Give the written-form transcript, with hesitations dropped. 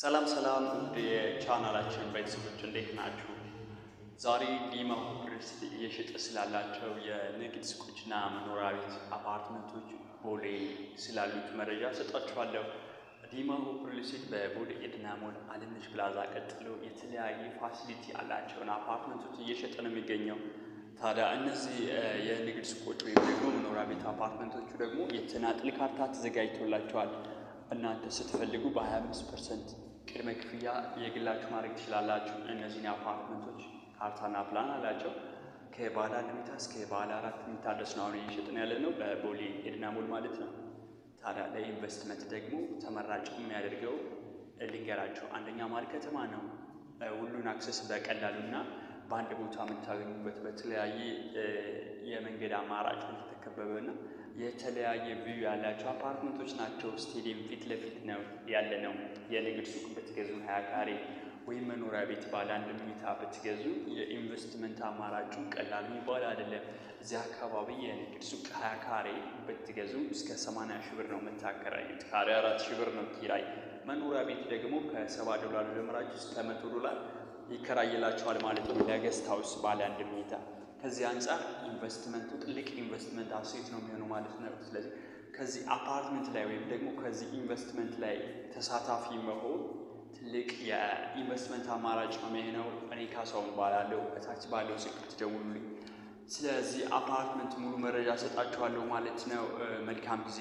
ሰላም የቻናላችን ቤተሰቦች እንዴት ናችሁ? ዛሬ ዲማ ሆፕስ እየሸጠ ስላላቸው የንግድ ሱቆችና መኖሪያ ቤት አፓርትመንቶች ቦሌ ስላሉት መረጃ ሰጣችኋለሁ። ዲማ ሆፕስ በቦሌ ኤድና ሞል አለምነሽ ፕላዛ ቀጥሎ የተለያየ ፋሲሊቲ ያላቸውን አፓርትመንቶች እየሸጠ ነው የሚገኘው። ታዲያ እነዚህ የንግድ ሱቆች ወይም ደግሞ መኖሪያ ቤት አፓርትመንቶቹ ደግሞ የተናጥል ካርታ ተዘጋጅቶላቸዋል። እናንተ ስትፈልጉ በ25% ቅድመ ክፍያ የግላችሁ ማድረግ ትችላላችሁ። እነዚህን አፓርትመንቶች ካርታና ፕላን አላቸው። ከባለ 1 መኝታ እስከ ባለ 4 መኝታ ድረስ ነው አሁን እየሸጥን ያለ ነው በቦሌ ኤድና ሞል ማለት ነው። ታዲያ ለኢንቨስትመንት ደግሞ ተመራጭ የሚያደርገው ልንገራቸው፣ አንደኛ መሀል ከተማ ነው። ሁሉን አክሰስ በቀላሉና በአንድ ቦታ የምታገኙበት በተለያየ የመንገድ አማራጭ የተከበበና የተለያየ ቪው ያላቸው አፓርትመንቶች ናቸው። ስቴዲየም ፊት ለፊት ነው ያለ ነው። የንግድ ሱቅ ብትገዙ 20 ካሬ ወይም መኖሪያ ቤት ባለ 1 መኝታ ብትገዙ የኢንቨስትመንት አማራጩ ቀላል የሚባል አይደለም። እዚህ አካባቢ የንግድ ሱቅ 20 ካሬ ብትገዙ እስከ 80 ሺህ ብር ነው የምታከራዩት። ካሬ 4 ሺህ ብር ነው ኪራይ። መኖሪያ ቤት ደግሞ $70 ጀምራችሁ እስከ $100 ይከራይላችኋል ማለት ነው ለገስት ሃውስ ባለ 1 መኝታ። ከዚህ አንጻር ኢንቨስትመንቱ ትልቅ ኢንቨስትመንት አሴት ነው የሚሆነው ማለት ነው። ስለዚህ ከዚህ አፓርትመንት ላይ ወይም ደግሞ ከዚህ ኢንቨስትመንት ላይ ተሳታፊ መሆን ትልቅ የኢንቨስትመንት አማራጭ ነው የሚሆነው። እኔ ካሳሁን ባላለው እታች ባለው ስልክ ትደውሉልኝ። ስለዚህ አፓርትመንት ሙሉ መረጃ ሰጣችኋለሁ ማለት ነው። መልካም ጊዜ